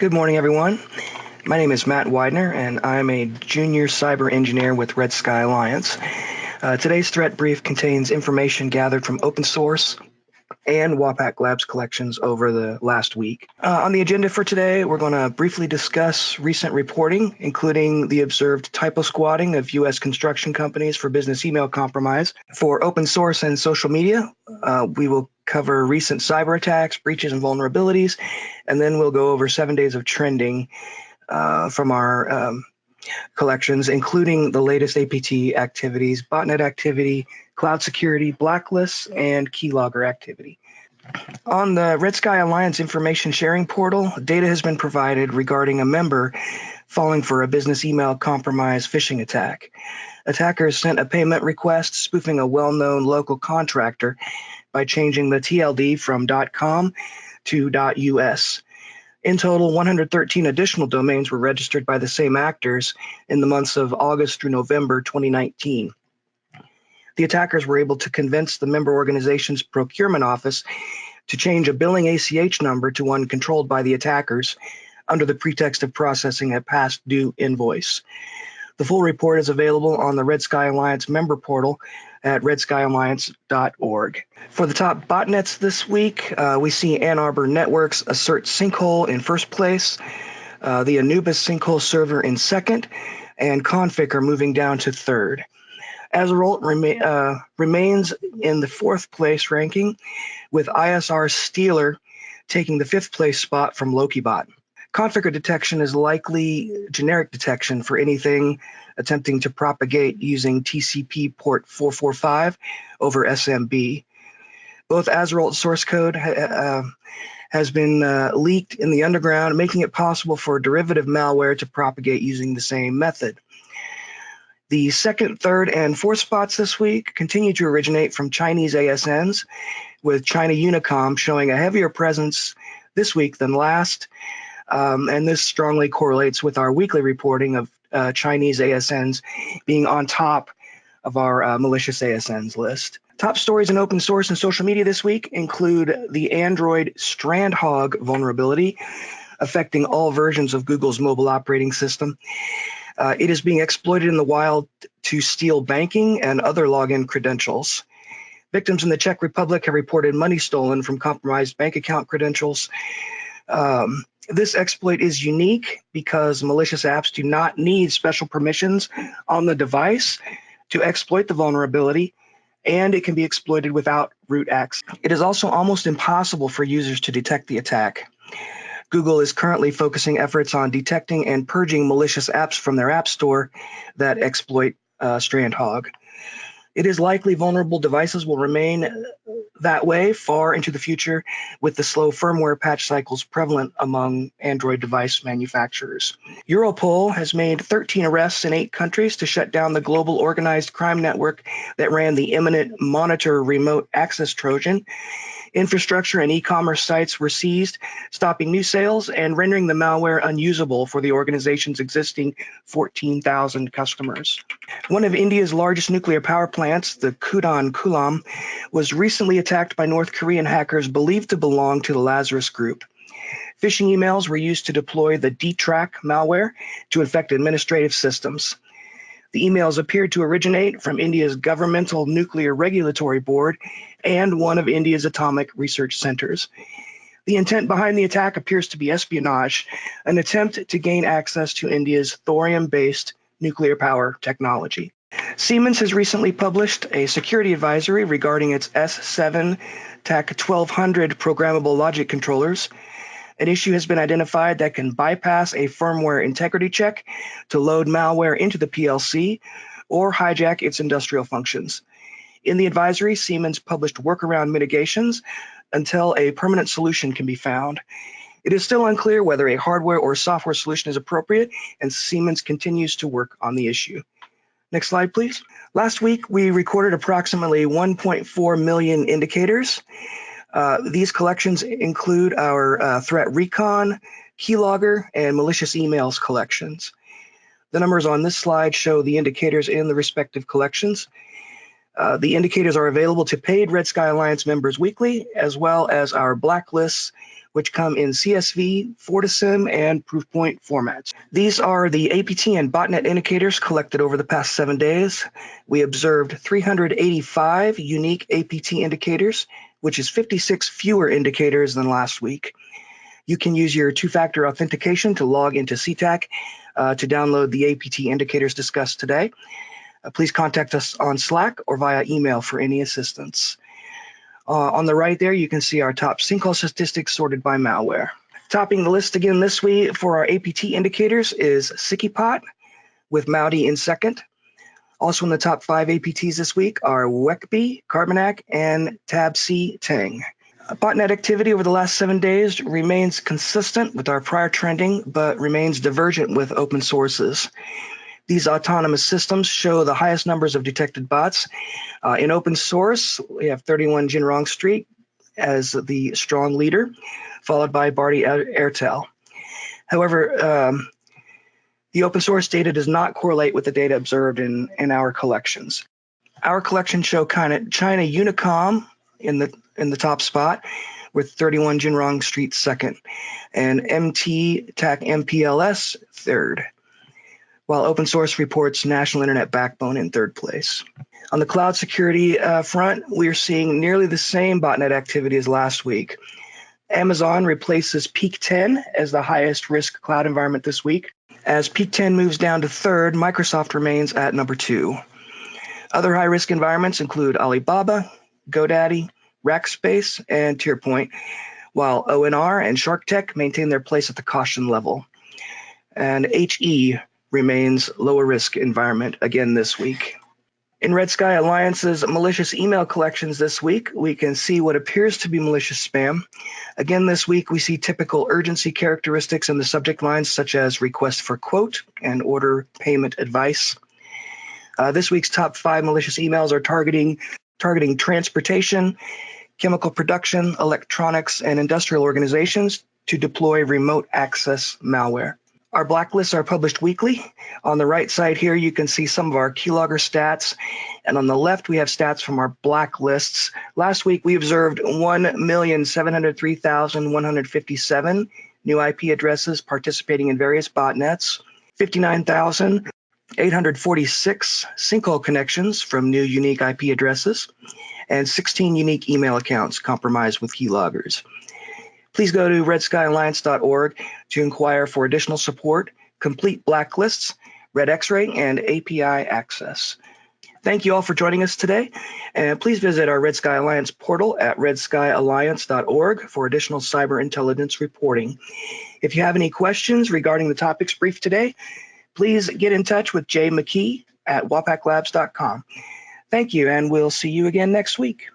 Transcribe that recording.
Good morning, everyone. My name is Matt Widener, and I'm a junior cyber engineer with Red Sky Alliance. Today's threat brief contains information gathered from open source and WAPAC Labs collections over the last week. On the agenda for today, we're going to briefly discuss recent reporting, including the observed typosquatting of U.S. construction companies for business email compromise. For open source and social media, we will cover recent cyber attacks, breaches, and vulnerabilities, and then we'll go over 7 days of trending from our collections, including the latest APT activities, botnet activity, cloud security, blacklists, and keylogger activity. On the Red Sky Alliance information sharing portal, data has been provided regarding a member falling for a business email compromise phishing attack. Attackers sent a payment request spoofing a well-known local contractor by changing the TLD from .com to .us. In total, 113 additional domains were registered by the same actors in the months of August through November 2019. The attackers were able to convince the member organization's procurement office to change a billing ACH number to one controlled by the attackers under the pretext of processing a past due invoice. The full report is available on the Red Sky Alliance member portal at redskyalliance.org. For the top botnets this week, we see Ann Arbor Networks assert Sinkhole in first place, the Anubis Sinkhole server in second, and Conficker moving down to third. Azerult remains in the fourth place ranking, with ISR Stealer taking the fifth place spot from Lokibot. Conficker detection is likely generic detection for anything attempting to propagate using TCP port 445 over SMB. Both Azerult source code has been leaked in the underground, making it possible for derivative malware to propagate using the same method. The second, third, and fourth spots this week continue to originate from Chinese ASNs, with China Unicom showing a heavier presence this week than last. And this strongly correlates with our weekly reporting of Chinese ASNs being on top of our malicious ASNs list. Top stories in open source and social media this week include the Android Strandhog vulnerability affecting all versions of Google's mobile operating system. It is being exploited in the wild to steal banking and other login credentials. Victims in the Czech Republic have reported money stolen from compromised bank account credentials. This exploit is unique because malicious apps do not need special permissions on the device to exploit the vulnerability, and it can be exploited without root access. It is also almost impossible for users to detect the attack. Google is currently focusing efforts on detecting and purging malicious apps from their app store that exploit Strandhog. It is likely vulnerable devices will remain that way far into the future, with the slow firmware patch cycles prevalent among Android device manufacturers. Europol has made 13 arrests in 8 countries to shut down the global organized crime network that ran the imminent Monitor remote access Trojan. Infrastructure and e-commerce sites were seized, stopping new sales and rendering the malware unusable for the organization's existing 14,000 customers. One of India's largest nuclear power plants, the Kudan-Kulam, was recently attacked by North Korean hackers believed to belong to the Lazarus Group. Phishing emails were used to deploy the D-Track malware to infect administrative systems. The emails appeared to originate from India's Governmental Nuclear Regulatory Board and one of India's atomic research centers. The intent behind the attack appears to be espionage, an attempt to gain access to India's thorium-based nuclear power technology. Siemens has recently published a security advisory regarding its S7 TAC 1200 programmable logic controllers. An issue has been identified that can bypass a firmware integrity check to load malware into the PLC or hijack its industrial functions. In the advisory, Siemens published workaround mitigations until a permanent solution can be found. It is still unclear whether a hardware or software solution is appropriate, and Siemens continues to work on the issue. Next slide, please. Last week, we recorded approximately 1.4 million indicators. These collections include our threat recon, keylogger, and malicious emails collections. The numbers on this slide show the indicators in the respective collections. The indicators are available to paid Red Sky Alliance members weekly, as well as our Blacklists, which come in CSV, FortiSIM, and Proofpoint formats. These are the APT and botnet indicators collected over the past 7 days. We observed 385 unique APT indicators, which is 56 fewer indicators than last week. You can use your two-factor authentication to log into CTAC to download the APT indicators discussed today. Please contact us on Slack or via email for any assistance. On the right there, you can see our top sinkhole statistics sorted by malware. Topping the list again this week for our APT indicators is SickyPot, with Maudi in second. Also in the top 5 APTs this week are Wekby, Carbonac, and Tab-C Tang. Botnet activity over the last 7 days remains consistent with our prior trending, but remains divergent with open sources. These autonomous systems show the highest numbers of detected bots. In open source, we have 31 Jinrong Street as the strong leader, followed by Bharti Airtel. However, the open source data does not correlate with the data observed in our collections. Our collections show China Unicom in the top spot, with 31 Jinrong Street second, and MT TAC MPLS third, while open source reports National Internet Backbone in third place. On the cloud security front, we are seeing nearly the same botnet activity as last week. Amazon replaces Peak 10 as the highest risk cloud environment this week. As Peak 10 moves down to third, Microsoft remains at number 2. Other high-risk environments include Alibaba, GoDaddy, Rackspace, and TierPoint, while ONR and SharkTech maintain their place at the caution level. And HE remains lower risk environment again this week. In Red Sky Alliance's malicious email collections this week, we can see what appears to be malicious spam. Again this week, we see typical urgency characteristics in the subject lines, such as request for quote and order payment advice. This week's top 5 malicious emails are targeting transportation, chemical production, electronics, and industrial organizations to deploy remote access malware. Our blacklists are published weekly. On the right side here, you can see some of our keylogger stats. And on the left, we have stats from our blacklists. Last week, we observed 1,703,157 new IP addresses participating in various botnets, 59,846 sinkhole connections from new unique IP addresses, and 16 unique email accounts compromised with keyloggers. Please go to redskyalliance.org to inquire for additional support, complete blacklists, red X-ray, and API access. Thank you all for joining us today, and please visit our Red Sky Alliance portal at redskyalliance.org for additional cyber intelligence reporting. If you have any questions regarding the topics briefed today, please get in touch with Jay McKee at wapaclabs.com. Thank you, and we'll see you again next week.